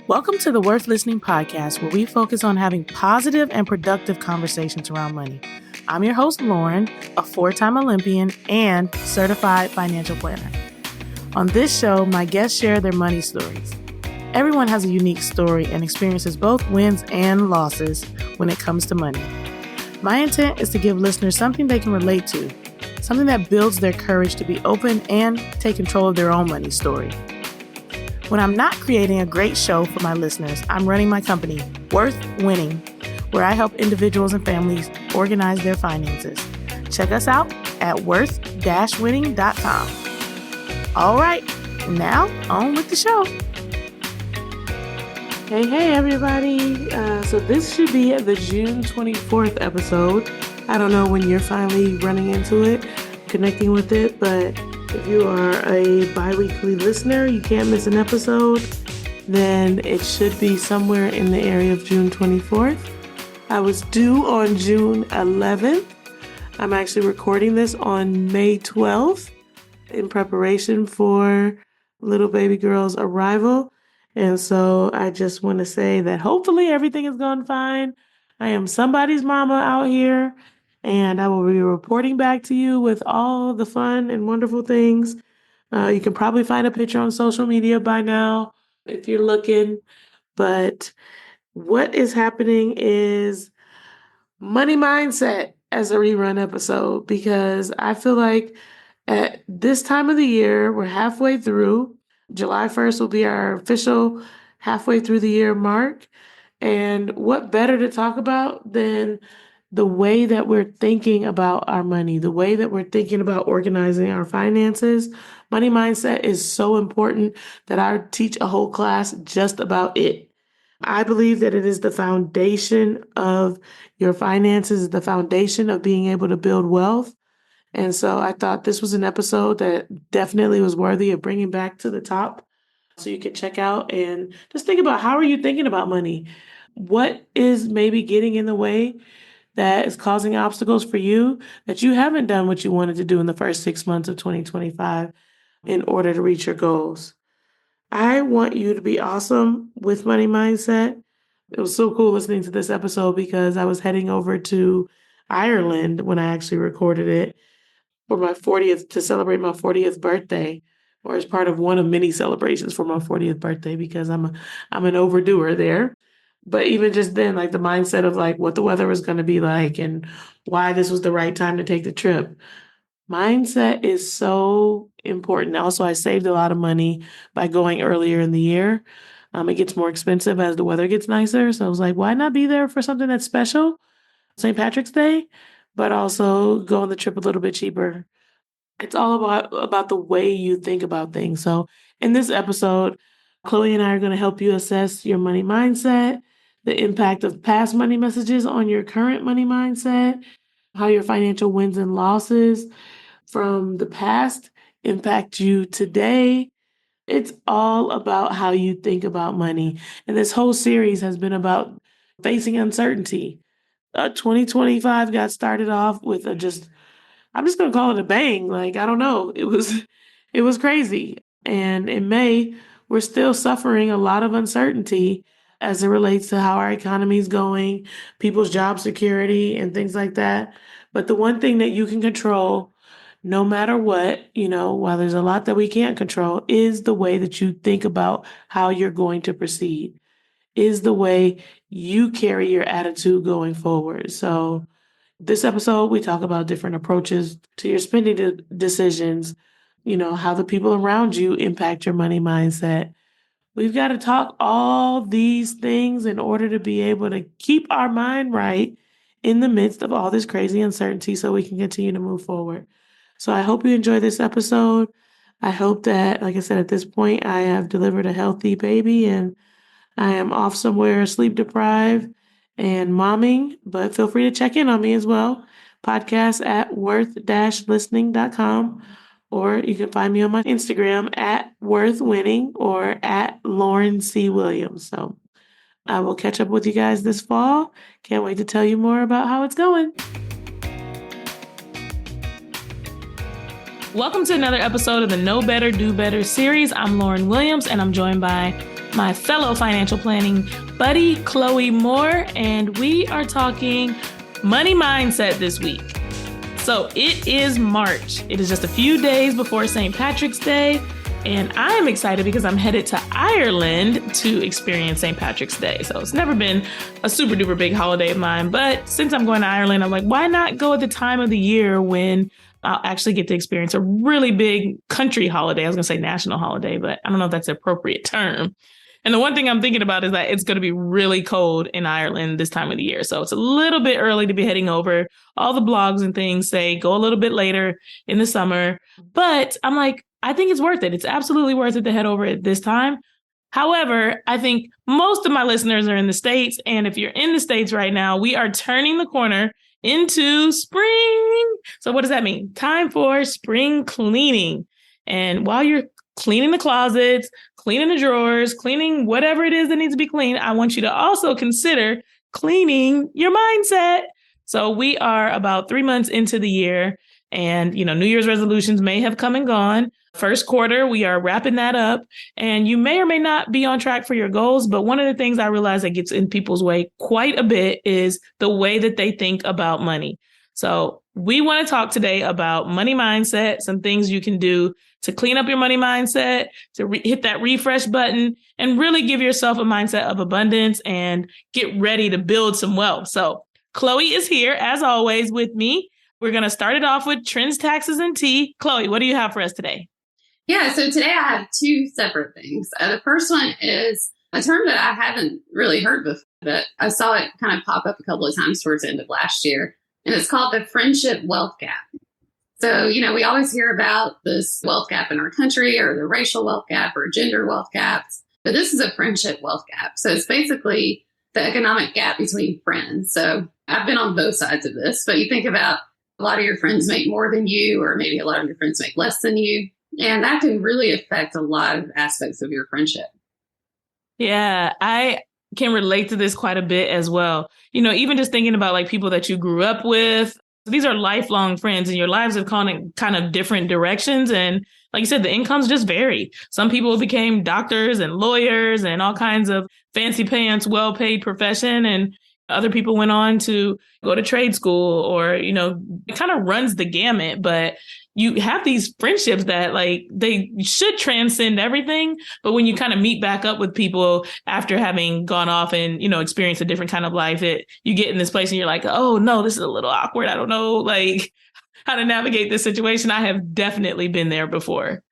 Welcome to the Worth Listening podcast, where we focus on having positive and productive conversations around money. I'm your host, Lauryn, a 4-time Olympian and certified financial planner. On this show, my guests share their money stories. Everyone has a unique story and experiences both wins and losses when it comes to money. My intent is to give listeners something they can relate to, something that builds their courage to be open and take control of their own money story. When I'm not creating a great show for my listeners, I'm running my company, Worth Winning, where I help individuals and families organize their finances. Check us out at worth-winning.com. All right, now on with the show. Hey, everybody. So this should be the June 24th episode. I don't know when you're finally running into it, connecting with it, but if you are a bi-weekly listener, you can't miss an episode, then it should be somewhere in the area of June 24th. I was due on June 11th. I'm actually recording this on May 12th in preparation for little baby girl's arrival. And so I just want to say that hopefully everything has gone fine. I am somebody's mama out here, and I will be reporting back to you with all the fun and wonderful things. You can probably find a picture on social media by now if you're looking. But what is happening is money mindset as a rerun episode, because I feel like at this time of the year, we're halfway through. July 1st will be our official halfway through the year mark. And what better to talk about than the way that we're thinking about our money, the way that we're thinking about organizing our finances. Money mindset is so important that I teach a whole class just about it. I believe that it is the foundation of your finances, the foundation of being able to build wealth. And so I thought this was an episode that definitely was worthy of bringing back to the top. So you can check out and just think about, how are you thinking about money? What is maybe getting in the way that is causing obstacles for you, that you haven't done what you wanted to do in the first 6 months of 2025 in order to reach your goals? I want you to be awesome with money mindset. It was so cool listening to this episode because I was heading over to Ireland when I actually recorded it for my 40th, to celebrate my 40th birthday, or as part of one of many celebrations for my 40th birthday, because I'm an overdoer there. But even just then, like the mindset of like what the weather was going to be like and why this was the right time to take the trip. Mindset is so important. Also, I saved a lot of money by going earlier in the year. It gets more expensive as the weather gets nicer. So I was like, why not be there for something that's special? St. Patrick's Day, but also go on the trip a little bit cheaper. It's all about the way you think about things. So in this episode, Chloé and I are going to help you assess your money mindset, the impact of past money messages on your current money mindset, how your financial wins and losses from the past impact you today. It's all about how you think about money. And this whole series has been about facing uncertainty. 2025 got started off with I'm just going to call it a bang. Like, I don't know. It was crazy. And in May, we're still suffering a lot of uncertainty as it relates to how our economy is going, people's job security and things like that. But the one thing that you can control, no matter what, while there's a lot that we can't control, is the way that you think about how you're going to proceed, is the way you carry your attitude going forward. So this episode, we talk about different approaches to your spending decisions, how the people around you impact your money mindset. We've got to talk all these things in order to be able to keep our mind right in the midst of all this crazy uncertainty so we can continue to move forward. So I hope you enjoy this episode. I hope that, like I said, at this point, I have delivered a healthy baby and I am off somewhere sleep deprived and momming, but feel free to check in on me as well. Podcast at worth-listening.com, or you can find me on my Instagram at worthwinning or at Lauryn C. Williams. So I will catch up with you guys this fall. Can't wait to tell you more about how it's going. Welcome to another episode of the Know Better, Do Better series. I'm Lauryn Williams, and I'm joined by my fellow financial planning buddy, Chloé Moore, and we are talking money mindset this week. So it is March. It is just a few days before St. Patrick's Day, and I am excited because I'm headed to Ireland to experience St. Patrick's Day. So it's never been a super duper big holiday of mine, but since I'm going to Ireland, I'm like, why not go at the time of the year when I'll actually get to experience a really big country holiday. I was going to say national holiday, but I don't know if that's the appropriate term. And the one thing I'm thinking about is that it's going to be really cold in Ireland this time of the year. So it's a little bit early to be heading over. All the blogs and things say go a little bit later in the summer. But I'm like, I think it's worth it. It's absolutely worth it to head over at this time. However, I think most of my listeners are in the States. And if you're in the States right now, we are turning the corner into spring. So what does that mean? Time for spring cleaning. And while you're cleaning the closets, cleaning the drawers, cleaning whatever it is that needs to be cleaned, I want you to also consider cleaning your mindset. So we are about 3 months into the year, and, New Year's resolutions may have come and gone. First quarter, we are wrapping that up, and you may or may not be on track for your goals. But one of the things I realize that gets in people's way quite a bit is the way that they think about money. So we want to talk today about money mindset, some things you can do to clean up your money mindset, to hit that refresh button, and really give yourself a mindset of abundance and get ready to build some wealth. So Chloé is here, as always, with me. We're going to start it off with trends, taxes, and tea. Chloé, what do you have for us today? Yeah, so today I have two separate things. The first one is a term that I haven't really heard before, but I saw it kind of pop up a couple of times towards the end of last year, and it's called the friendship wealth gap. So, we always hear about this wealth gap in our country, or the racial wealth gap, or gender wealth gaps, but this is a friendship wealth gap. So it's basically the economic gap between friends. So I've been on both sides of this, but you think about a lot of your friends make more than you, or maybe a lot of your friends make less than you. And that can really affect a lot of aspects of your friendship. Yeah, I can relate to this quite a bit as well. Even just thinking about like people that you grew up with, these are lifelong friends, and your lives have gone in kind of different directions. And like you said, the incomes just vary. Some people became doctors and lawyers and all kinds of fancy pants, well-paid profession. And other people went on to go to trade school, or, it kind of runs the gamut. But you have these friendships that like they should transcend everything. But when you kind of meet back up with people after having gone off and, experienced a different kind of life, you get in this place and you're like, oh, no, this is a little awkward. I don't know like how to navigate this situation. I have definitely been there before.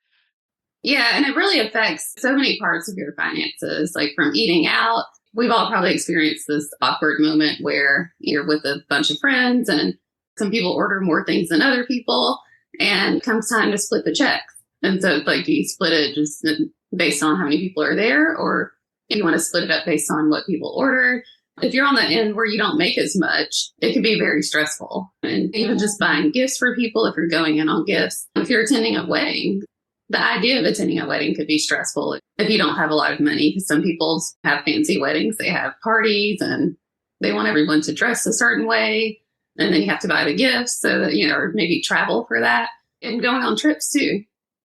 Yeah. And it really affects so many parts of your finances, like from eating out. We've all probably experienced this awkward moment where you're with a bunch of friends and some people order more things than other people, and it comes time to split the checks. And so it's like, do you split it just based on how many people are there, or do you want to split it up based on what people ordered? If you're on the end where you don't make as much, it can be very stressful. And even just buying gifts for people, if you're going in on gifts, if you're attending a wedding, the idea of attending a wedding could be stressful if you don't have a lot of money, because some people have fancy weddings, they have parties and they want everyone to dress a certain way. And then you have to buy the gifts so that, or maybe travel for that, and going on trips too.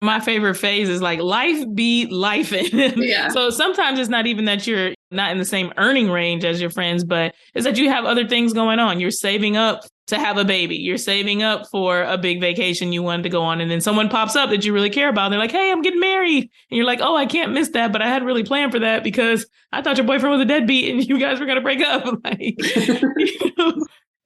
My favorite phase is like life be lifing. Yeah. So sometimes it's not even that you're not in the same earning range as your friends, but it's that you have other things going on. You're saving up to have a baby. You're saving up for a big vacation you wanted to go on. And then someone pops up that you really care about. They're like, hey, I'm getting married. And you're like, oh, I can't miss that. But I had really planned for that because I thought your boyfriend was a deadbeat and you guys were going to break up. Like,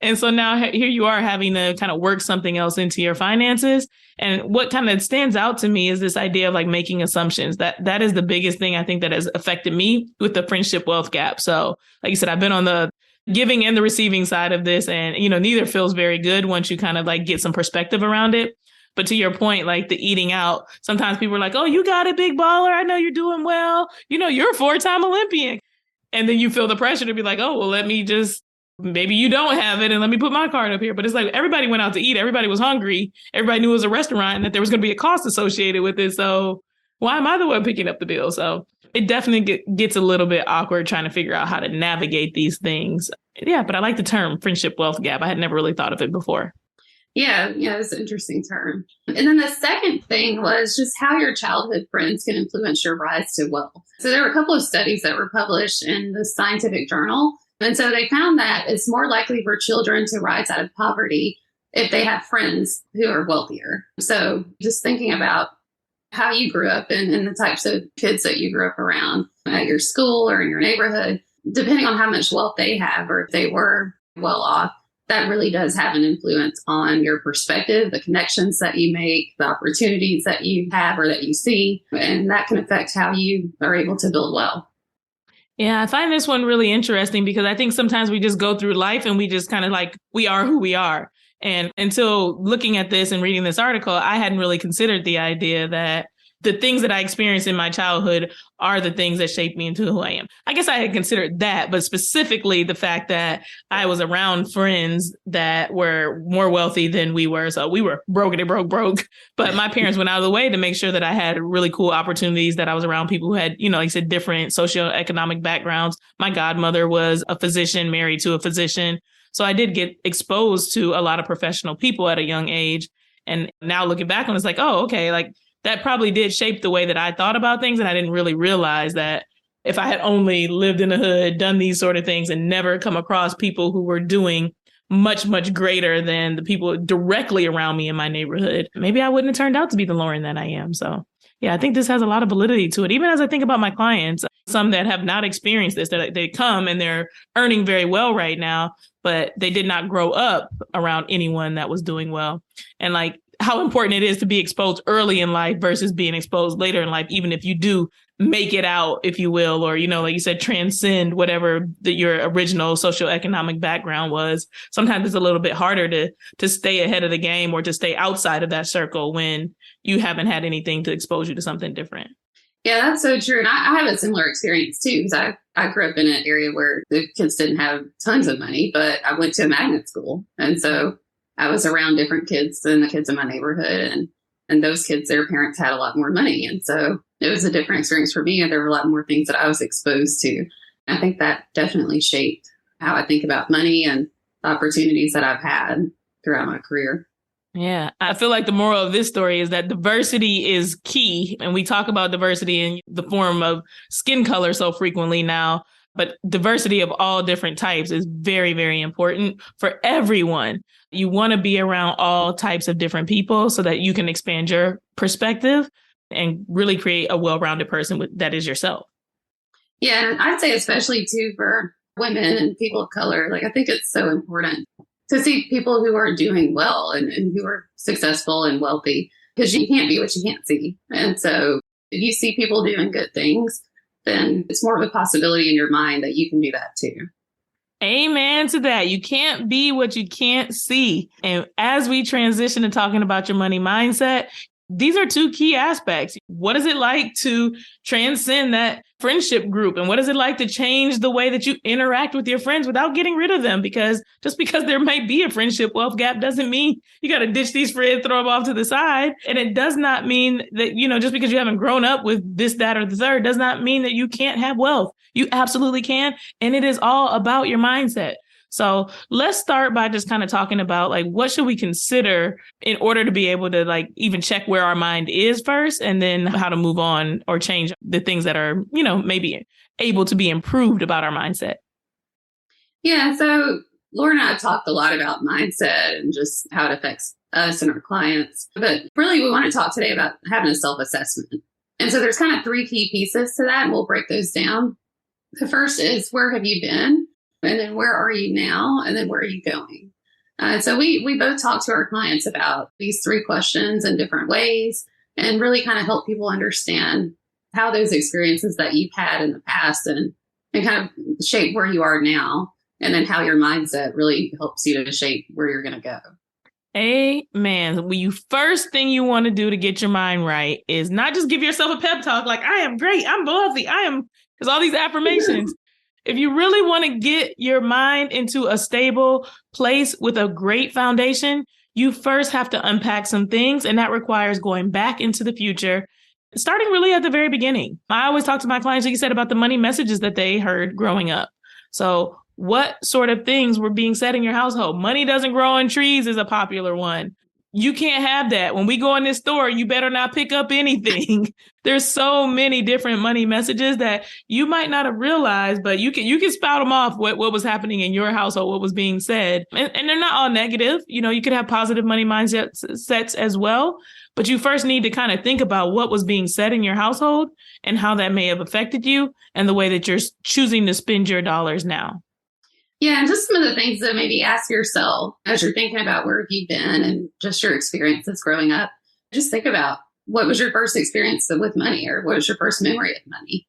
And so now here you are having to kind of work something else into your finances. And what kind of stands out to me is this idea of like making assumptions. That is the biggest thing I think that has affected me with the friendship wealth gap. So like you said, I've been on the giving and the receiving side of this, and, neither feels very good once you kind of like get some perspective around it. But to your point, like the eating out, sometimes people are like, oh, you got it, big baller. I know you're doing well. You're a 4-time Olympian. And then you feel the pressure to be like, oh, well, let me just, maybe you don't have it and let me put my card up here. But it's like everybody went out to eat. Everybody was hungry. Everybody knew it was a restaurant and that there was going to be a cost associated with it. So why am I the one picking up the bill? So it definitely gets a little bit awkward trying to figure out how to navigate these things. Yeah, but I like the term friendship wealth gap. I had never really thought of it before. Yeah, it's an interesting term. And then the second thing was just how your childhood friends can influence your rise to wealth. So there were a couple of studies that were published in the scientific journal. And so they found that it's more likely for children to rise out of poverty if they have friends who are wealthier. So just thinking about how you grew up and the types of kids that you grew up around at your school or in your neighborhood, depending on how much wealth they have or if they were well off, that really does have an influence on your perspective, the connections that you make, the opportunities that you have or that you see, and that can affect how you are able to build wealth. Yeah, I find this one really interesting because I think sometimes we just go through life and we just kind of like, we are who we are. And until looking at this and reading this article, I hadn't really considered the idea that the things that I experienced in my childhood are the things that shaped me into who I am. I guess I had considered that, but specifically the fact that I was around friends that were more wealthy than we were. So we were broke. But my parents went out of the way to make sure that I had really cool opportunities, that I was around people who had, like you said, different socioeconomic backgrounds. My godmother was a physician, married to a physician. So I did get exposed to a lot of professional people at a young age. And now looking back on it, it's like, oh, okay, like that probably did shape the way that I thought about things. And I didn't really realize that if I had only lived in the hood, done these sort of things and never come across people who were doing much, much greater than the people directly around me in my neighborhood, maybe I wouldn't have turned out to be the Lauryn that I am. So yeah, I think this has a lot of validity to it. Even as I think about my clients, some that have not experienced this, that they come and they're earning very well right now, but they did not grow up around anyone that was doing well. And like how important it is to be exposed early in life versus being exposed later in life, even if you do make it out, if you will, or, like you said, transcend whatever your original socioeconomic background was. Sometimes it's a little bit harder to stay ahead of the game or to stay outside of that circle when you haven't had anything to expose you to something different. Yeah, that's so true. And I have a similar experience too, because I grew up in an area where the kids didn't have tons of money, but I went to a magnet school. And so I was around different kids than the kids in my neighborhood. And those kids, their parents had a lot more money. And so it was a different experience for me. And there were a lot more things that I was exposed to. I think that definitely shaped how I think about money and the opportunities that I've had throughout my career. Yeah, I feel like the moral of this story is that diversity is key. And we talk about diversity in the form of skin color so frequently now, but diversity of all different types is very, very important for everyone. You want to be around all types of different people so that you can expand your perspective and really create a well-rounded person that is yourself. Yeah, and I'd say especially too for women and people of color, like I think it's so important to see people who are doing well and who are successful and wealthy, because you can't be what you can't see. And so if you see people doing good things, then it's more of a possibility in your mind that you can do that too. Amen to that. You can't be what you can't see. And as we transition to talking about your money mindset, these are two key aspects. What is it like to transcend that friendship group? And what is it like to change the way that you interact with your friends without getting rid of them? Because just because there might be a friendship wealth gap doesn't mean you got to ditch these friends, throw them off to the side. And it does not mean that, just because you haven't grown up with this, that, or the third, does not mean that you can't have wealth. You absolutely can. And it is all about your mindset. So let's start by just kind of talking about like, what should we consider in order to be able to like even check where our mind is first, and then how to move on or change the things that are, maybe able to be improved about our mindset. Yeah. So Laura and I have talked a lot about mindset and just how it affects us and our clients. But really, we want to talk today about having a self-assessment. And so there's kind of three key pieces to that, and we'll break those down. The first is, where have you been? And then where are you now? And then where are you going? So we both talk to our clients about these three questions in different ways and really kind of help people understand how those experiences that you've had in the past and kind of shape where you are now. And then how your mindset really helps you to shape where you're going to go. Amen. First thing you want to do to get your mind right is not just give yourself a pep talk like, I am great, I'm wealthy, there's all these affirmations. If you really want to get your mind into a stable place with a great foundation, you first have to unpack some things, and that requires going back into the future, starting really at the very beginning. I always talk to my clients, like you said, about the money messages that they heard growing up. So what sort of things were being said in your household. Money doesn't grow on trees is a popular one. You can't have that. When we go in this store, you better not pick up anything. There's so many different money messages that you might not have realized, but you can spout them off what was happening in your household, what was being said. And they're not all negative. You could have positive money mindsets as well. But you first need to kind of think about what was being said in your household and how that may have affected you and the way that you're choosing to spend your dollars now. Yeah, and just some of the things that maybe ask yourself as you're thinking about where have you been and just your experiences growing up. Just think about what was your first experience with money, or what was your first memory of money?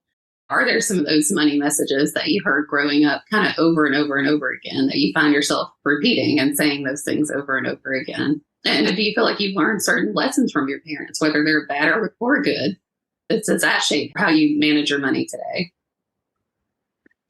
Are there some of those money messages that you heard growing up kind of over and over and over again that you find yourself repeating and saying those things over and over again? And do you feel like you've learned certain lessons from your parents, whether they're bad or good? Does that shape how you manage your money today?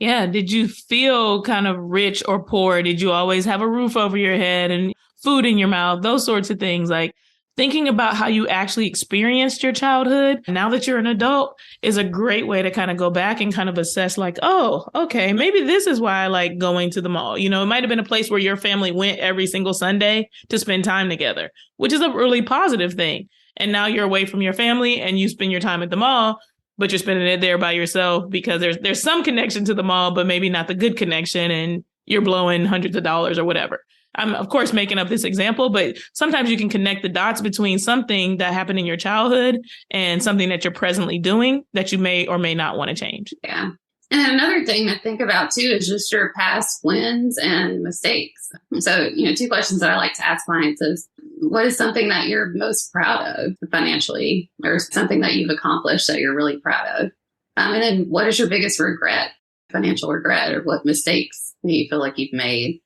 Yeah. Did you feel kind of rich or poor? Did you always have a roof over your head and food in your mouth? Those sorts of things. Like thinking about how you actually experienced your childhood now that you're an adult is a great way to kind of go back and kind of assess like, oh, okay, maybe this is why I like going to the mall. It might have been a place where your family went every single Sunday to spend time together, which is a really positive thing. And now you're away from your family and you spend your time at the mall, but you're spending it there by yourself because there's some connection to the mall, but maybe not the good connection, and you're blowing hundreds of dollars or whatever. I'm, of course, making up this example, but sometimes you can connect the dots between something that happened in your childhood and something that you're presently doing that you may or may not want to change. Yeah. And another thing to think about, too, is just your past wins and mistakes. So, 2 questions that I like to ask clients is, what is something that you're most proud of financially, or something that you've accomplished that you're really proud of? And then what is your biggest regret, financial regret, or what mistakes do you feel like you've made?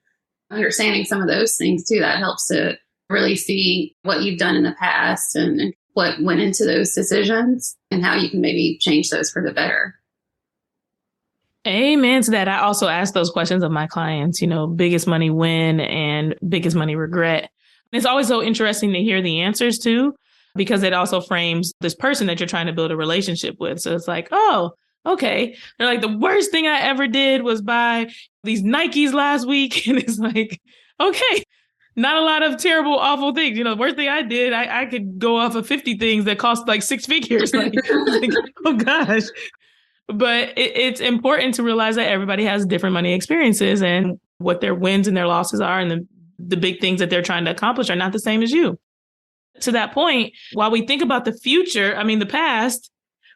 Understanding some of those things, too, that helps to really see what you've done in the past and what went into those decisions and how you can maybe change those for the better. Amen to that. I also ask those questions of my clients, biggest money win and biggest money regret. It's always so interesting to hear the answers too, because it also frames this person that you're trying to build a relationship with. So it's like, oh, okay. They're like, the worst thing I ever did was buy these Nikes last week. And it's like, okay, not a lot of terrible, awful things. The worst thing I did, I could go off of 50 things that cost like 6 figures. Like, oh gosh. But it's important to realize that everybody has different money experiences and what their wins and their losses are. And the big things that they're trying to accomplish are not the same as you. To that point, while we think about the future, the past,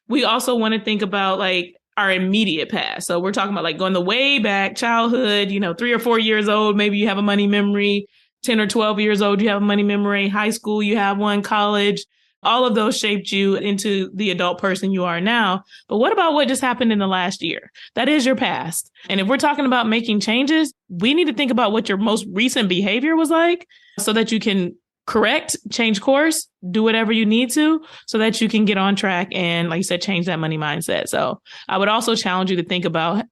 we also want to think about like our immediate past. So we're talking about like going the way back, childhood, 3 or 4 years old, maybe you have a money memory, 10 or 12 years old, you have a money memory, high school, you have one, college. All of those shaped you into the adult person you are now. But what about what just happened in the last year? That is your past. And if we're talking about making changes, we need to think about what your most recent behavior was like so that you can correct, change course, do whatever you need to so that you can get on track and, like you said, change that money mindset. So I would also challenge you to think about,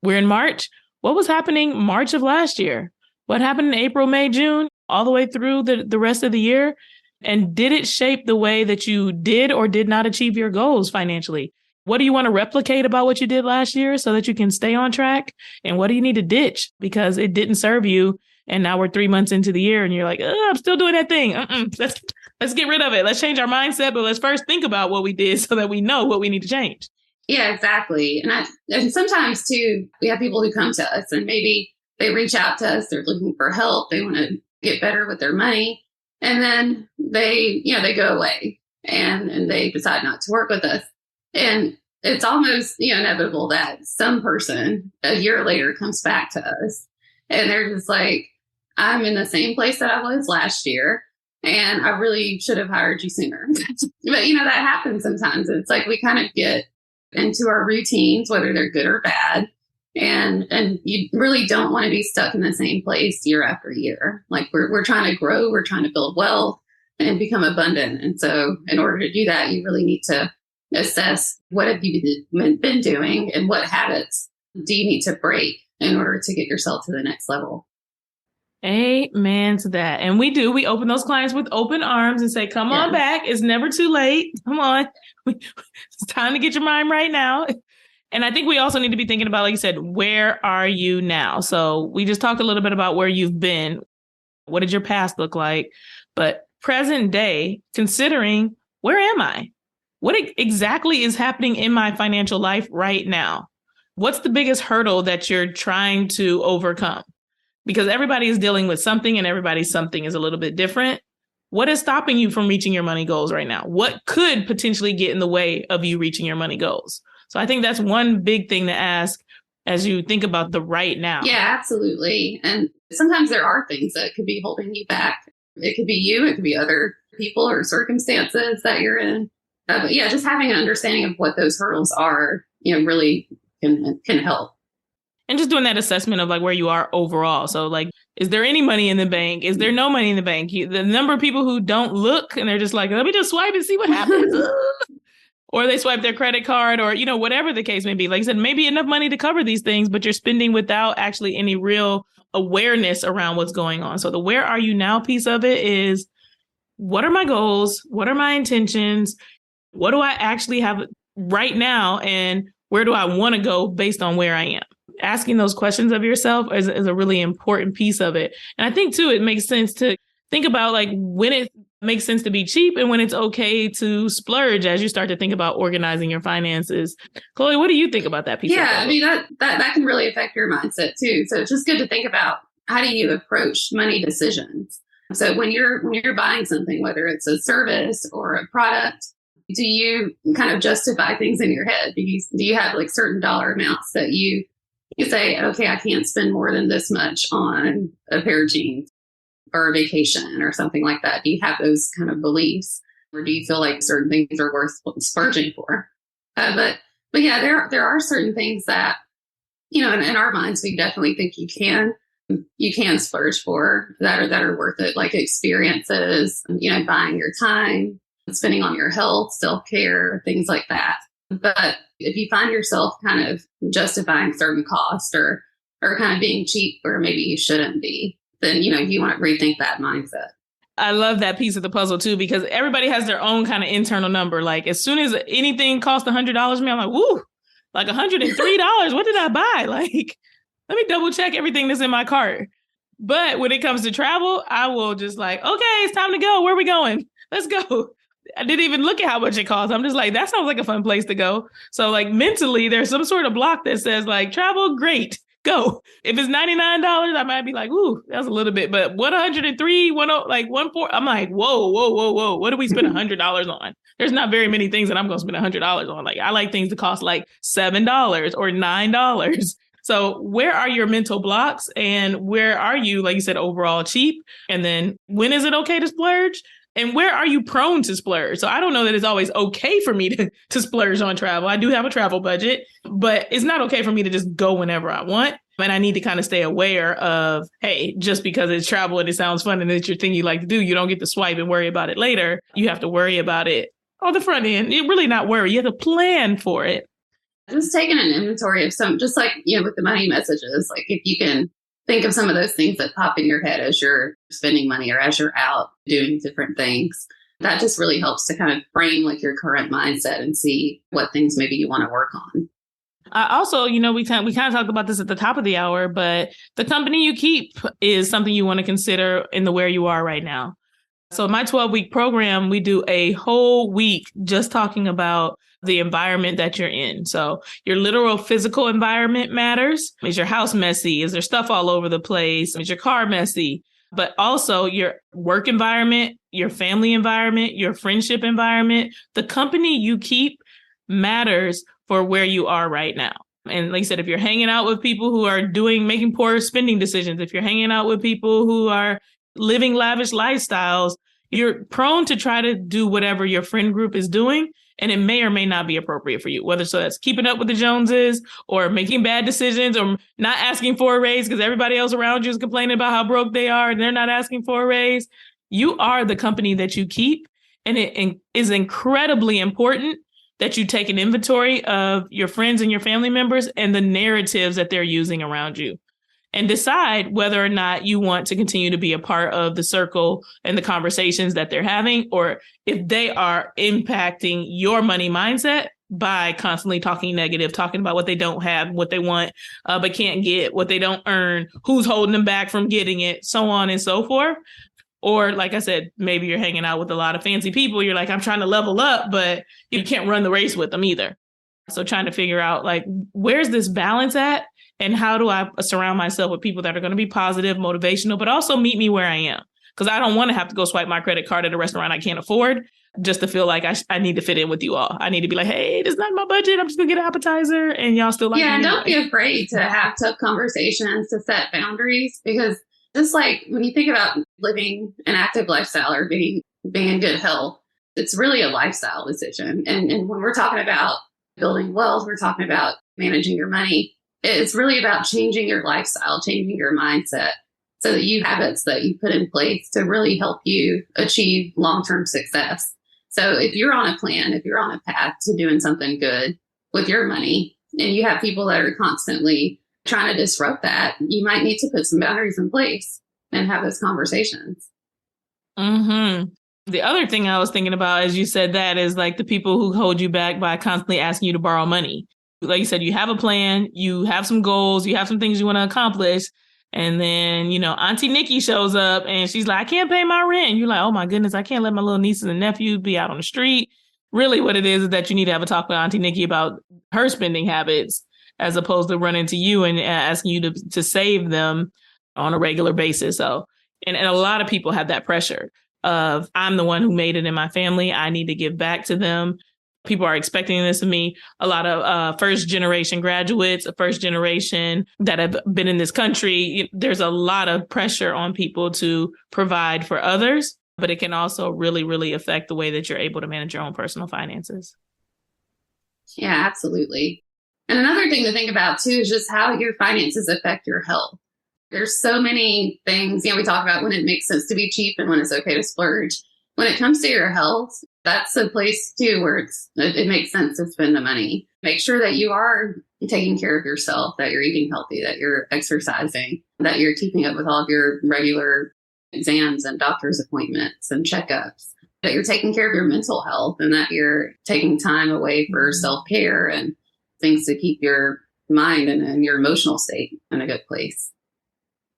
we're in March. What was happening March of last year? What happened in April, May, June, all the way through the rest of the year? And did it shape the way that you did or did not achieve your goals financially? What do you want to replicate about what you did last year so that you can stay on track? And what do you need to ditch because it didn't serve you? And now we're 3 months into the year and you're like, I'm still doing that thing. Let's get rid of it. Let's change our mindset. But let's first think about what we did so that we know what we need to change. Yeah, exactly. And sometimes, too, we have people who come to us and maybe they reach out to us. They're looking for help. They want to get better with their money. And then they go away and they decide not to work with us. And it's almost, inevitable that some person a year later comes back to us and they're just like, I'm in the same place that I was last year and I really should have hired you sooner. But, that happens sometimes. It's like we kind of get into our routines, whether they're good or bad. And you really don't want to be stuck in the same place year after year. Like we're trying to grow, we're trying to build wealth and become abundant. And so in order to do that, you really need to assess what have you been doing and what habits do you need to break in order to get yourself to the next level. Amen to that. And we open those clients with open arms and say, come on back. It's never too late. Come on. It's time to get your mind right now. And I think we also need to be thinking about, like you said, where are you now? So we just talked a little bit about where you've been. What did your past look like? But present day, considering where am I? What exactly is happening in my financial life right now? What's the biggest hurdle that you're trying to overcome? Because everybody is dealing with something and everybody's something is a little bit different. What is stopping you from reaching your money goals right now? What could potentially get in the way of you reaching your money goals? So I think that's one big thing to ask as you think about the right now. Yeah, absolutely. And sometimes there are things that could be holding you back. It could be you, it could be other people or circumstances that you're in. But yeah, just having an understanding of what those hurdles are, really can help. And just doing that assessment of like where you are overall. So like, is there any money in the bank? Is there no money in the bank? The number of people who don't look and they're just like, let me just swipe and see what happens. Or they swipe their credit card or, whatever the case may be. Like I said, maybe enough money to cover these things, but you're spending without actually any real awareness around what's going on. So the where are you now piece of it is, what are my goals? What are my intentions? What do I actually have right now? And where do I want to go based on where I am? Asking those questions of yourself is a really important piece of it. And I think, too, it makes sense to think about like when it makes sense to be cheap and when it's okay to splurge as you start to think about organizing your finances. Chloe, what do you think about that piece? Yeah, I mean, that can really affect your mindset, too. So it's just good to think about, how do you approach money decisions? So when you're buying something, whether it's a service or a product, do you kind of justify things in your head? Do you have like certain dollar amounts that you say, okay, I can't spend more than this much on a pair of jeans or a vacation or something like that? Do you have those kind of beliefs, or do you feel like certain things are worth splurging for? But yeah, there are certain things that, in our minds, we definitely think you can splurge for that are worth it, like experiences, buying your time, spending on your health, self-care, things like that. But if you find yourself kind of justifying certain costs or kind of being cheap where maybe you shouldn't be, then, you want to rethink that mindset. I love that piece of the puzzle, too, because everybody has their own kind of internal number. Like as soon as anything costs $100 to me, I'm like, woo, like $103. What did I buy? Like, let me double check everything that's in my cart. But when it comes to travel, I will just like, okay, it's time to go. Where are we going? Let's go. I didn't even look at how much it costs. I'm just like, that sounds like a fun place to go. So like mentally, there's some sort of block that says like travel, great, go. If it's $99, I might be like, ooh, that's a little bit. But what 103, 10, like 14, I'm like, whoa. What do we spend $100 on? There's not very many things that I'm going to spend $100 on. Like I like things that cost like $7 or $9. So where are your mental blocks and where are you, like you said, overall cheap? And then when is it okay to splurge? And where are you prone to splurge? So I don't know that it's always okay for me to splurge on travel. I do have a travel budget, but it's not okay for me to just go whenever I want. And I need to kind of stay aware of, hey, just because it's travel and it sounds fun and it's your thing you like to do, you don't get to swipe and worry about it later. You have to worry about it on the front end. You really not worry. You have to plan for it. Just taking an inventory of just like, with the money messages, like if you can think of some of those things that pop in your head as you're spending money or as you're out doing different things, that just really helps to kind of frame like your current mindset and see what things maybe you want to work on. Also, we kind of talked about this at the top of the hour, but the company you keep is something you want to consider in the where you are right now. So my 12-week program, we do a whole week just talking about the environment that you're in. So your literal physical environment matters. Is your house messy? Is there stuff all over the place? Is your car messy? But also your work environment, your family environment, your friendship environment. The company you keep matters for where you are right now. And like I said, if you're hanging out with people who are making poor spending decisions, if you're hanging out with people who are living lavish lifestyles, you're prone to try to do whatever your friend group is doing. And it may or may not be appropriate for you, whether so that's keeping up with the Joneses or making bad decisions or not asking for a raise because everybody else around you is complaining about how broke they are and they're not asking for a raise. You are the company that you keep. And it is incredibly important that you take an inventory of your friends and your family members and the narratives that they're using around you and decide whether or not you want to continue to be a part of the circle and the conversations that they're having, or if they are impacting your money mindset by constantly talking negative, talking about what they don't have, what they want, but can't get, what they don't earn, who's holding them back from getting it, so on and so forth. Or like I said, maybe you're hanging out with a lot of fancy people. You're like, I'm trying to level up, but you can't run the race with them either. So trying to figure out like, where's this balance at? And how do I surround myself with people that are going to be positive, motivational, but also meet me where I am? Because I don't want to have to go swipe my credit card at a restaurant I can't afford just to feel like I need to fit in with you all. I need to be like, hey, this is not my budget. I'm just going to get an appetizer. And y'all still like Yeah, and me don't anyway. be afraid to have tough conversations, to set boundaries, because just like when you think about living an active lifestyle or being in good health, it's really a lifestyle decision. And when we're talking about building wealth, we're talking about managing your money. It's really about changing your lifestyle, changing your mindset so that you have habits that you put in place to really help you achieve long-term success. So if you're on a plan, if you're on a path to doing something good with your money and you have people that are constantly trying to disrupt that, you might need to put some boundaries in place and have those conversations. Mm-hmm. The other thing I was thinking about as you said that is like the people who hold you back by constantly asking you to borrow money. Like you said, you have a plan, you have some goals, you have some things you want to accomplish. And then, Auntie Nikki shows up and she's like, I can't pay my rent. And you're like, oh my goodness, I can't let my little nieces and nephews be out on the street. Really what it is that you need to have a talk with Auntie Nikki about her spending habits, as opposed to running to you and asking you to save them on a regular basis. So, and a lot of people have that pressure of, I'm the one who made it in my family. I need to give back to them. People are expecting this of me. A lot of first generation graduates, first generation that have been in this country. There's a lot of pressure on people to provide for others, but it can also really, really affect the way that you're able to manage your own personal finances. Yeah, absolutely. And another thing to think about too is just how your finances affect your health. There's so many things, we talk about when it makes sense to be cheap and when it's okay to splurge. When it comes to your health, that's a place too where it makes sense to spend the money. Make sure that you are taking care of yourself, that you're eating healthy, that you're exercising, that you're keeping up with all of your regular exams and doctor's appointments and checkups, that you're taking care of your mental health and that you're taking time away for self-care and things to keep your mind and your emotional state in a good place.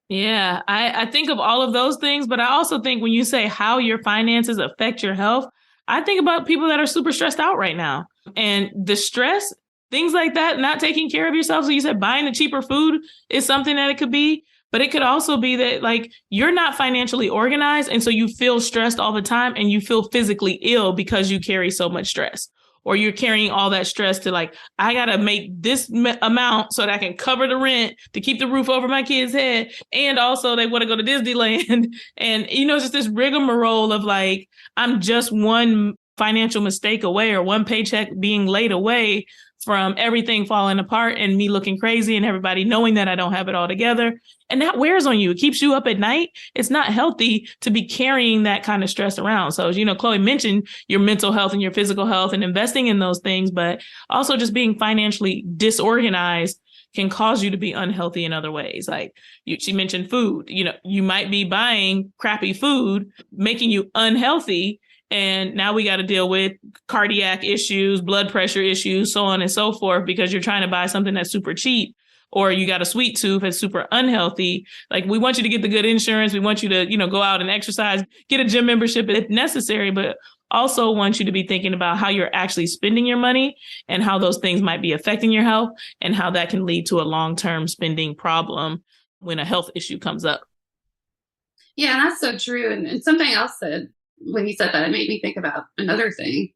Yeah, I think of all of those things, but I also think when you say how your finances affect your health, I think about people that are super stressed out right now. And the stress, things like that, not taking care of yourself. So you said buying the cheaper food is something that it could be, but it could also be that like you're not financially organized. And so you feel stressed all the time and you feel physically ill because you carry so much stress. Or you're carrying all that stress to like, I got to make this amount so that I can cover the rent to keep the roof over my kid's head. And also they want to go to Disneyland. And, just this rigmarole of like, I'm just one financial mistake away or one paycheck being laid away from everything falling apart and me looking crazy and everybody knowing that I don't have it all together. And that wears on you. It keeps you up at night. It's not healthy to be carrying that kind of stress around. So, Chloé mentioned your mental health and your physical health and investing in those things, but also just being financially disorganized can cause you to be unhealthy in other ways. Like she mentioned food, you might be buying crappy food, making you unhealthy. And now we got to deal with cardiac issues, blood pressure issues, so on and so forth, because you're trying to buy something that's super cheap, or you got a sweet tooth that's super unhealthy. Like we want you to get the good insurance. We want you to, go out and exercise, get a gym membership if necessary, but also want you to be thinking about how you're actually spending your money and how those things might be affecting your health and how that can lead to a long-term spending problem when a health issue comes up. Yeah, that's so true. And something else that when you said that, it made me think about another thing.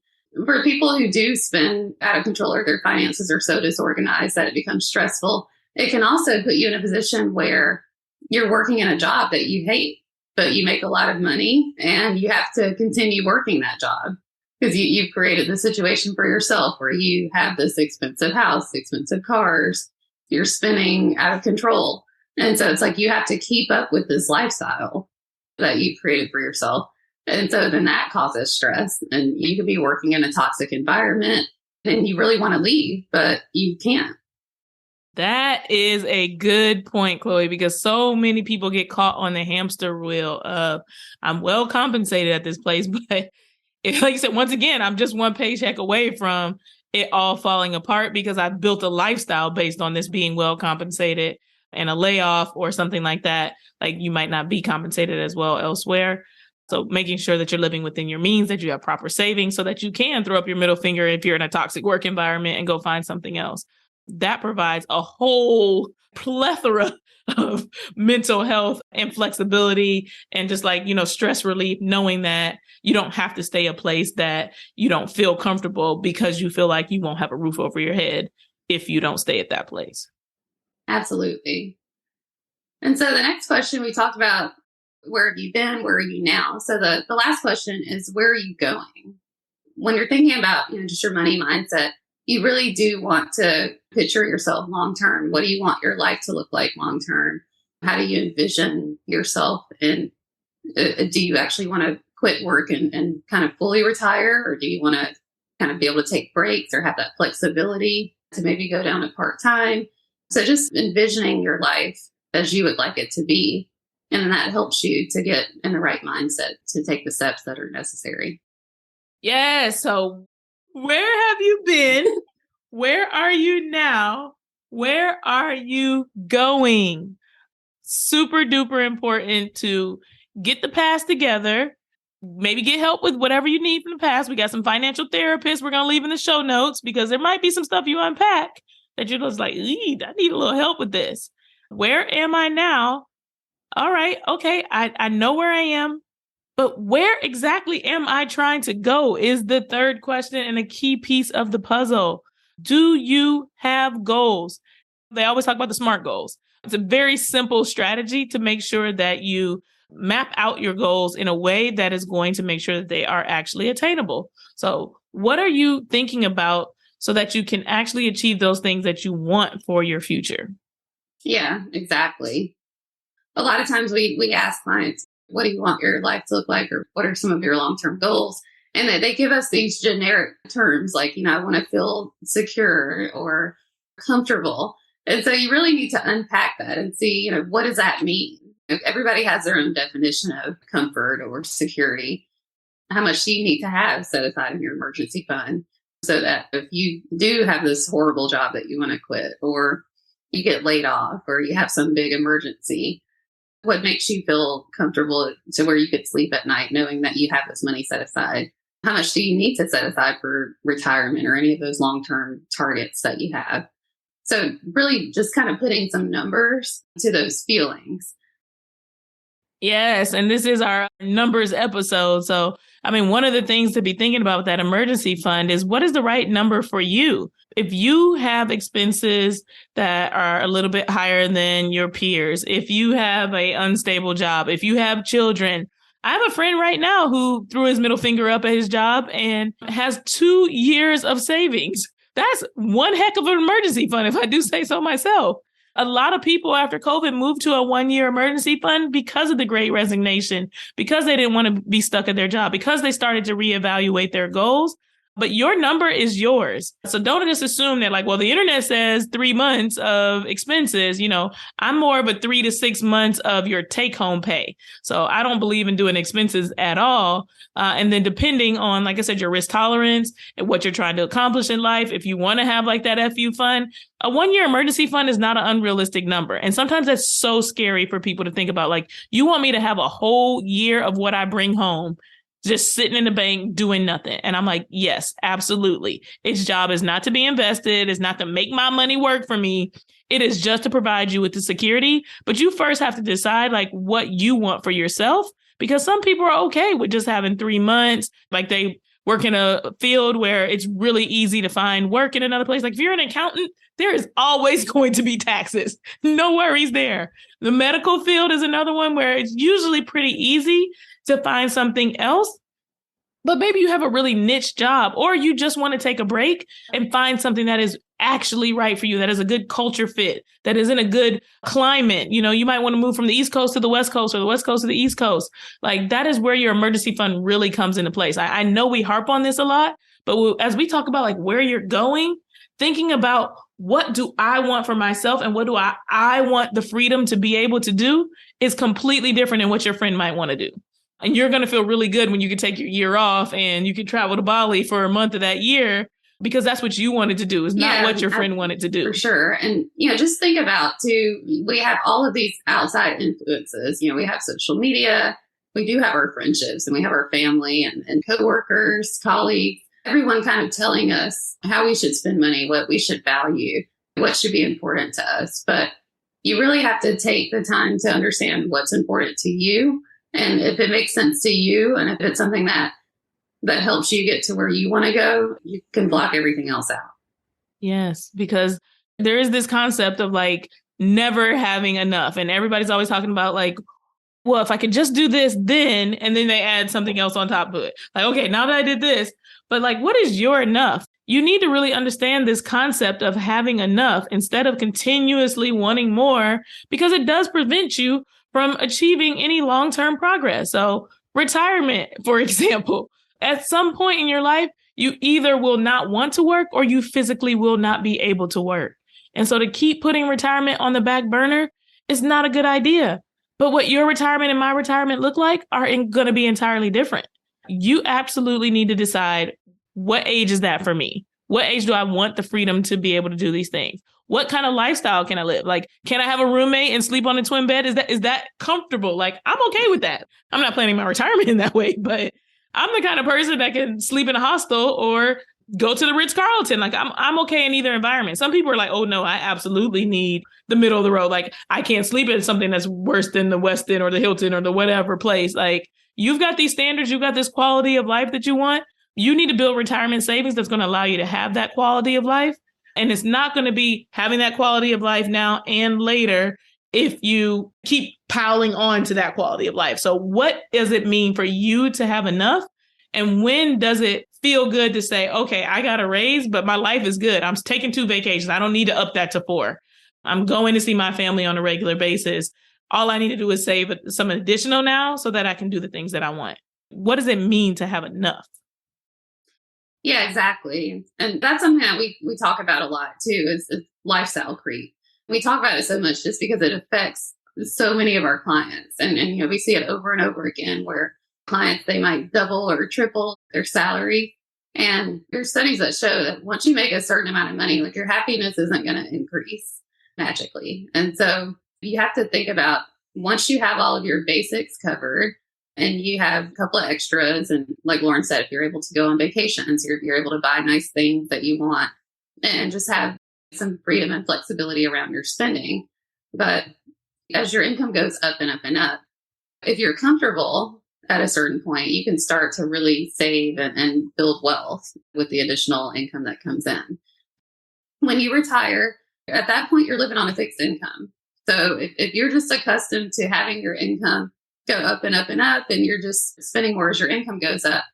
For people who do spend out of control or their finances are so disorganized that it becomes stressful, it can also put you in a position where you're working in a job that you hate, but you make a lot of money and you have to continue working that job because you've created the situation for yourself where you have this expensive house, expensive cars, you're spending out of control. And so it's like you have to keep up with this lifestyle that you've created for yourself. And so then that causes stress and you could be working in a toxic environment and you really want to leave, but you can't. That is a good point, Chloé, because so many people get caught on the hamster wheel of I'm well compensated at this place, but like you said, once again, I'm just one paycheck away from it all falling apart because I've built a lifestyle based on this being well compensated, and a layoff or something like that, like you might not be compensated as well elsewhere. So making sure that you're living within your means, that you have proper savings so that you can throw up your middle finger if you're in a toxic work environment and go find something else. That provides a whole plethora of mental health and flexibility and just like, stress relief, knowing that you don't have to stay a place that you don't feel comfortable because you feel like you won't have a roof over your head if you don't stay at that place. Absolutely. And so the next question, we talked about where have you been? Where are you now? So the last question is, where are you going? When you're thinking about, just your money mindset, you really do want to picture yourself long term. What do you want your life to look like long term? How do you envision yourself? And do you actually want to quit work and kind of fully retire? Or do you want to kind of be able to take breaks or have that flexibility to maybe go down to part-time? So just envisioning your life as you would like it to be. And then that helps you to get in the right mindset to take the steps that are necessary. Yeah. So where have you been? Where are you now? Where are you going? Super duper important to get the past together. Maybe get help with whatever you need from the past. We got some financial therapists we're going to leave in the show notes because there might be some stuff you unpack that you're just like, I need a little help with this. Where am I now? All right. Okay. I know where I am, but where exactly am I trying to go is the third question and a key piece of the puzzle. Do you have goals? They always talk about the SMART goals. It's a very simple strategy to make sure that you map out your goals in a way that is going to make sure that they are actually attainable. So what are you thinking about so that you can actually achieve those things that you want for your future? Yeah, exactly. A lot of times we ask clients, what do you want your life to look like? Or what are some of your long-term goals? And they give us these generic terms like, I want to feel secure or comfortable. And so you really need to unpack that and see, what does that mean? Everybody has their own definition of comfort or security. How much do you need to have set aside in your emergency fund so that if you do have this horrible job that you want to quit, or you get laid off, or you have some big emergency, what makes you feel comfortable to where you could sleep at night knowing that you have this money set aside? How much do you need to set aside for retirement or any of those long-term targets that you have? So really just kind of putting some numbers to those feelings. Yes. And this is our numbers episode. So, one of the things to be thinking about with that emergency fund is what is the right number for you? If you have expenses that are a little bit higher than your peers, if you have an unstable job, if you have children, I have a friend right now who threw his middle finger up at his job and has 2 years of savings. That's one heck of an emergency fund, if I do say so myself. A lot of people after COVID moved to a 1-year emergency fund because of the Great Resignation, because they didn't want to be stuck at their job, because they started to reevaluate their goals. But your number is yours. So don't just assume that the internet says 3 months of expenses. I'm more of a 3 to 6 months of your take home pay. So I don't believe in doing expenses at all. And then depending on, like I said, your risk tolerance and what you're trying to accomplish in life, if you want to have that FU fund, a 1-year emergency fund is not an unrealistic number. And sometimes that's so scary for people to think about. You want me to have a whole year of what I bring home just sitting in the bank doing nothing. And I'm like, yes, absolutely. Its job is not to be invested. It's not to make my money work for me. It is just to provide you with the security. But you first have to decide what you want for yourself, because some people are okay with just having 3 months. They work in a field where it's really easy to find work in another place. If you're an accountant, there is always going to be taxes. No worries there. The medical field is another one where it's usually pretty easy to find something else. But maybe you have a really niche job, or you just want to take a break and find something that is actually right for you, that is a good culture fit, that is in a good climate. You might want to move from the East Coast to the West Coast, or the West Coast to the East Coast. That is where your emergency fund really comes into place. I know we harp on this a lot, but as we talk about where you're going, thinking about what do I want for myself and what do I want the freedom to be able to do is completely different than what your friend might want to do. And you're going to feel really good when you can take your year off and you can travel to Bali for a month of that year. because that's what you wanted to do. It's not what your friend wanted to do. For sure. And, just think about too, we have all of these outside influences. We have social media, we do have our friendships, and we have our family and coworkers, colleagues, everyone kind of telling us how we should spend money, what we should value, what should be important to us. But you really have to take the time to understand what's important to you. And if it makes sense to you, and if it's something that helps you get to where you want to go, you can block everything else out. Yes, because there is this concept of like never having enough. And everybody's always talking about like, well, if I could just do this, then, and then they add something else on top of it. Like, okay, now that I did this, but like, what is your enough? You need to really understand this concept of having enough instead of continuously wanting more, because it does prevent you from achieving any long-term progress. So retirement, for example, at some point in your life, you either will not want to work or you physically will not be able to work. And so to keep putting retirement on the back burner is not a good idea. But what your retirement and my retirement look like are going to be entirely different. You absolutely need to decide, what age is that for me? What age do I want the freedom to be able to do these things? What kind of lifestyle can I live? Like, can I have a roommate and sleep on a twin bed? Is that comfortable? Like, I'm okay with that. I'm not planning my retirement in that way, but I'm the kind of person that can sleep in a hostel or go to the Ritz-Carlton. Like, I'm okay in either environment. Some people are like, oh no, I absolutely need the middle of the road. Like, I can't sleep in something that's worse than the Westin or the Hilton or the whatever place. Like, you've got these standards, you've got this quality of life that you want. You need to build retirement savings that's going to allow you to have that quality of life. And it's not going to be having that quality of life now and later if you keep piling on to that quality of life. So what does it mean for you to have enough? And when does it feel good to say, okay, I got a raise, but my life is good. I'm taking 2 vacations. I don't need to up that to 4. I'm going to see my family on a regular basis. All I need to do is save some additional now so that I can do the things that I want. What does it mean to have enough? Yeah, exactly. And that's something that we talk about a lot too, is lifestyle creep. We talk about it so much just because it affects so many of our clients. And we see it over and over again where clients, they might double or triple their salary. And there's studies that show that once you make a certain amount of money, like, your happiness isn't going to increase magically. And so you have to think about, once you have all of your basics covered and you have a couple of extras, and like Lauryn said, if you're able to go on vacations, you're able to buy nice things that you want and just have some freedom and flexibility around your spending. But as your income goes up and up and up, if you're comfortable at a certain point, you can start to really save and build wealth with the additional income that comes in. When you retire, at that point, you're living on a fixed income. So if you're just accustomed to having your income go up and up and up, and you're just spending more as your income goes up,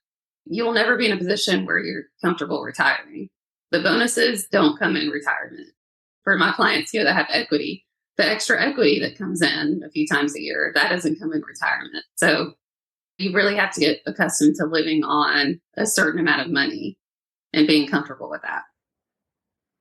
you'll never be in a position where you're comfortable retiring. The bonuses don't come in retirement. For my clients here that have equity, the extra equity that comes in a few times a year, that doesn't come in retirement. So you really have to get accustomed to living on a certain amount of money and being comfortable with that.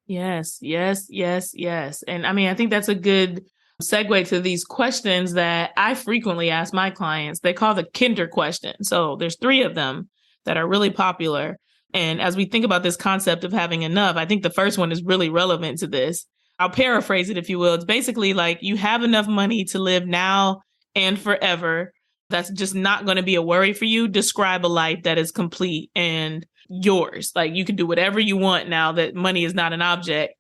Yes, yes, yes, yes. And I mean, I think that's a good segue to these questions that I frequently ask my clients. They call the Kinder question. So there's 3 of them that are really popular. And as we think about this concept of having enough, I think the first one is really relevant to this. I'll paraphrase it, if you will. It's basically like, you have enough money to live now and forever. That's just not going to be a worry for you. Describe a life that is complete and yours. Like, you can do whatever you want now that money is not an object.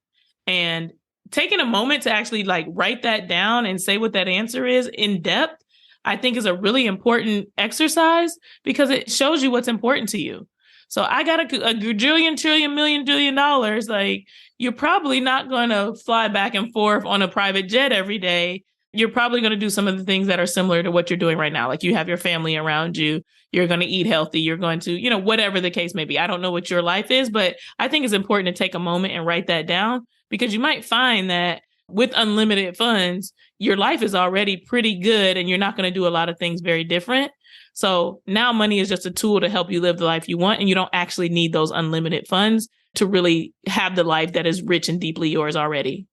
And taking a moment to actually like write that down and say what that answer is in depth, I think is a really important exercise, because it shows you what's important to you. So I got a gajillion, trillion, million, billion dollars. Like, you're probably not going to fly back and forth on a private jet every day. You're probably going to do some of the things that are similar to what you're doing right now. Like, you have your family around you. You're going to eat healthy. You're going to, whatever the case may be. I don't know what your life is, but I think it's important to take a moment and write that down, because you might find that with unlimited funds, your life is already pretty good and you're not going to do a lot of things very different. So now money is just a tool to help you live the life you want, and you don't actually need those unlimited funds to really have the life that is rich and deeply yours already.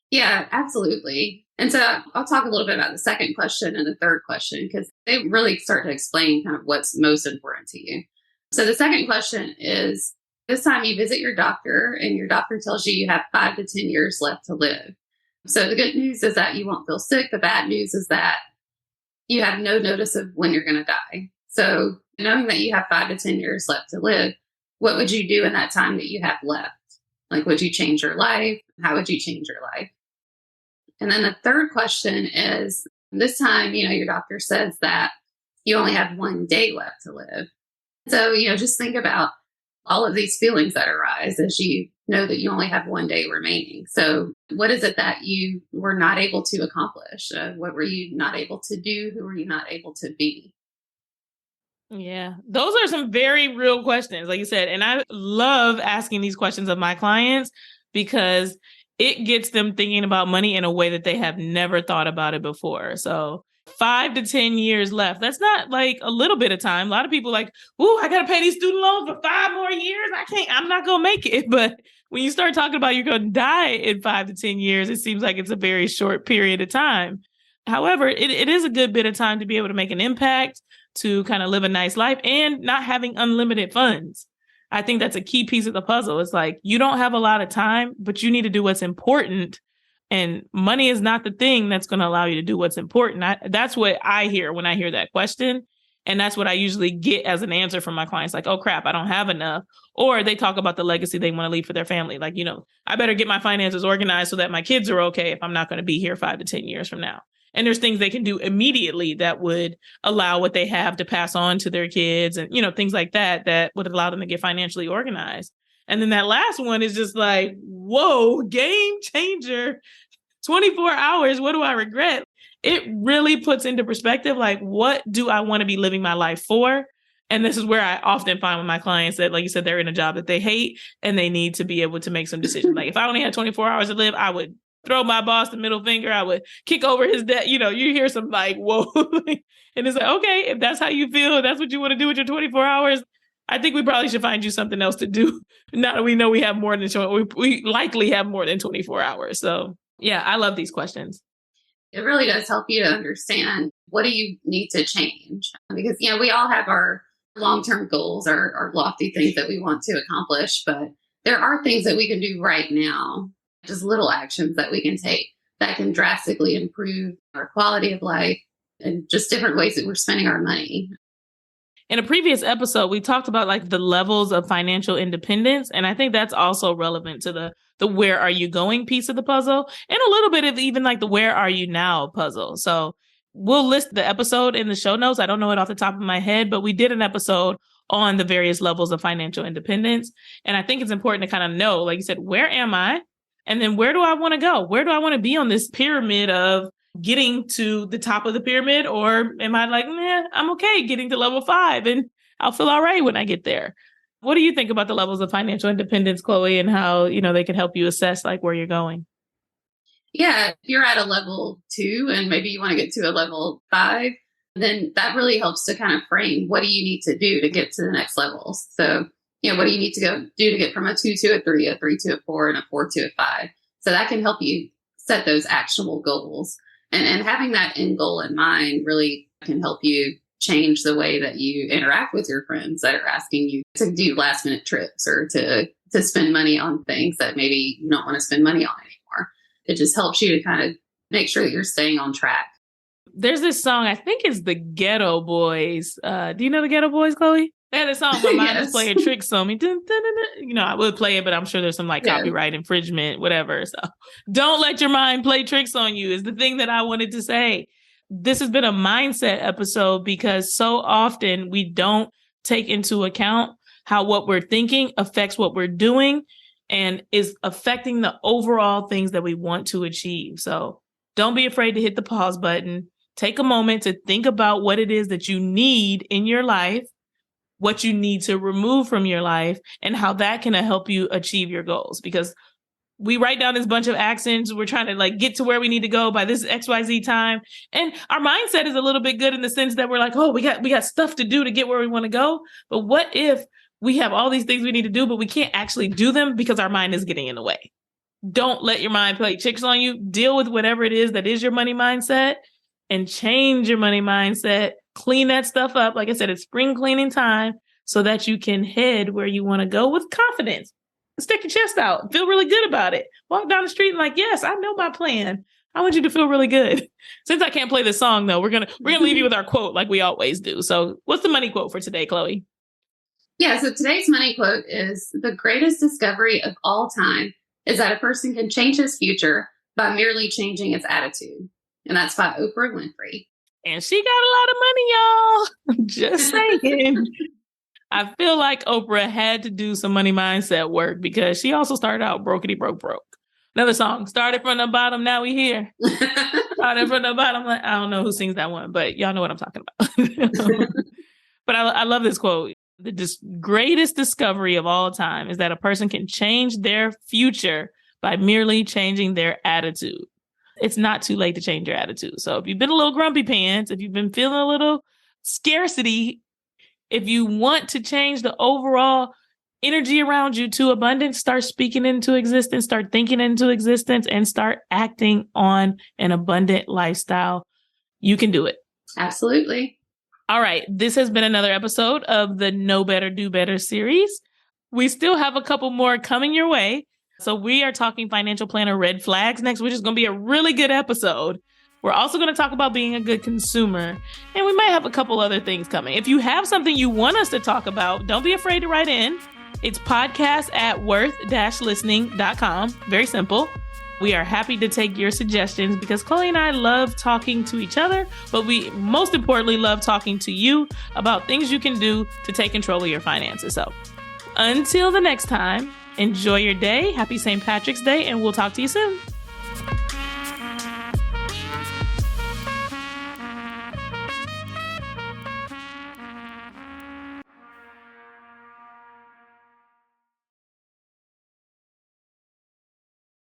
Yeah, absolutely. And so I'll talk a little bit about the second question and the third question, because they really start to explain kind of what's most important to you. So the second question is This time you visit your doctor and your doctor tells you you have 5 to 10 years left to live. So the good news is that you won't feel sick. The bad news is that you have no notice of when you're going to die. So knowing that you have 5 to 10 years left to live, what would you do in that time that you have left? Like, would you change your life? How would you change your life? And then the third question is, this time, your doctor says that you only have 1 day left to live. So, just think about all of these feelings that arise as you know that you only have 1 day remaining. So what is it that you were not able to accomplish? What were you not able to do? Who were you not able to be? Yeah, those are some very real questions, like you said. And I love asking these questions of my clients because it gets them thinking about money in a way that they have never thought about it before. So 5 to 10 years left. That's not like a little bit of time. A lot of people like, ooh, I got to pay these student loans for 5 more years. I'm not going to make it. But when you start talking about you're going to die in 5 to 10 years, it seems like it's a very short period of time. However, it is a good bit of time to be able to make an impact, to kind of live a nice life, and not having unlimited funds. I think that's a key piece of the puzzle. It's like, you don't have a lot of time, but you need to do what's important. And money is not the thing that's going to allow you to do what's important. That's what I hear when I hear that question. And that's what I usually get as an answer from my clients. Like, oh, crap, I don't have enough. Or they talk about the legacy they want to leave for their family. Like, I better get my finances organized so that my kids are okay if I'm not going to be here 5 to 10 years from now. And there's things they can do immediately that would allow what they have to pass on to their kids and, things like that would allow them to get financially organized. And then that last one is just like, whoa, game changer, 24 hours. What do I regret? It really puts into perspective, like, what do I want to be living my life for? And this is where I often find with my clients that, like you said, they're in a job that they hate and they need to be able to make some decisions. Like, if I only had 24 hours to live, I would throw my boss the middle finger. I would kick over his debt. You hear some like, whoa. And it's like, okay, if that's how you feel, that's what you want to do with your 24 hours, I think we probably should find you something else to do. Now that we know we have more than, we likely have more than 24 hours. So yeah, I love these questions. It really does help you to understand, what do you need to change? Because, we all have our long-term goals, our lofty things that we want to accomplish, but there are things that we can do right now, just little actions that we can take that can drastically improve our quality of life and just different ways that we're spending our money. In a previous episode, we talked about like the levels of financial independence. And I think that's also relevant to the where are you going piece of the puzzle, and a little bit of even like the where are you now puzzle. So we'll list the episode in the show notes. I don't know it off the top of my head, but we did an episode on the various levels of financial independence. And I think it's important to kind of know, like you said, where am I? And then where do I want to go? Where do I want to be on this pyramid of getting to the top of the pyramid? Or am I like, I'm okay getting to level 5 and I'll feel all right when I get there? What do you think about the levels of financial independence, Chloe, and how, they can help you assess like where you're going? Yeah, if you're at a level 2 and maybe you want to get to a level 5, then that really helps to kind of frame, what do you need to do to get to the next levels? So, what do you need to go do to get from a 2 to a 3, a 3 to a 4, and a 4 to a 5? So that can help you set those actionable goals. And having that end goal in mind really can help you change the way that you interact with your friends that are asking you to do last minute trips or to spend money on things that maybe you don't want to spend money on anymore. It just helps you to kind of make sure that you're staying on track. There's this song, I think it's the Ghetto Boys. Do you know the Ghetto Boys, Chloe? They had a song, My Mind is Playing Tricks on Me. Dun, dun, dun, dun. I would play it, but I'm sure there's some like copyright infringement, whatever. So don't let your mind play tricks on you is the thing that I wanted to say. This has been a mindset episode because so often we don't take into account how what we're thinking affects what we're doing and is affecting the overall things that we want to achieve. So don't be afraid to hit the pause button. Take a moment to think about what it is that you need in your life, what you need to remove from your life, and how that can help you achieve your goals. Because we write down this bunch of actions. We're trying to like get to where we need to go by this XYZ time. And our mindset is a little bit good in the sense that we're like, oh, we got stuff to do to get where we want to go. But what if we have all these things we need to do, but we can't actually do them because our mind is getting in the way? Don't let your mind play tricks on you. Deal with whatever it is that is your money mindset and change your money mindset. Clean that stuff up. Like I said, it's spring cleaning time. so that you can head where you want to go with confidence. Stick your chest out. Feel really good about it. Walk down the street and like, yes, I know my plan. I want you to feel really good. Since I can't play this song, though, we're gonna leave you with our quote like we always do. So what's the money quote for today, Chloe? Yeah, so today's money quote is, the greatest discovery of all time is that a person can change his future by merely changing his attitude. And that's by Oprah Winfrey. And she got a lot of money, y'all. Just saying. I feel like Oprah had to do some money mindset work because she also started out brokety broke. Another song, started from the bottom, now we here. Started from the bottom. I don't know who sings that one, but y'all know what I'm talking about. But I love this quote. The greatest discovery of all time is that a person can change their future by merely changing their attitude. It's not too late to change your attitude. So if you've been a little grumpy pants, if you've been feeling a little scarcity, if you want to change the overall energy around you to abundance, start speaking into existence, start thinking into existence, and start acting on an abundant lifestyle. You can do it. Absolutely. All right. This has been another episode of the Know Better, Do Better series. We still have a couple more coming your way. So we are talking financial planner red flags next, which is going to be a really good episode. We're also going to talk about being a good consumer, and we might have a couple other things coming. If you have something you want us to talk about, don't be afraid to write in. It's podcast@worth-listening.com. Very simple. We are happy to take your suggestions because Chloe and I love talking to each other, but we most importantly love talking to you about things you can do to take control of your finances. So until the next time, enjoy your day. Happy St. Patrick's Day, and we'll talk to you soon.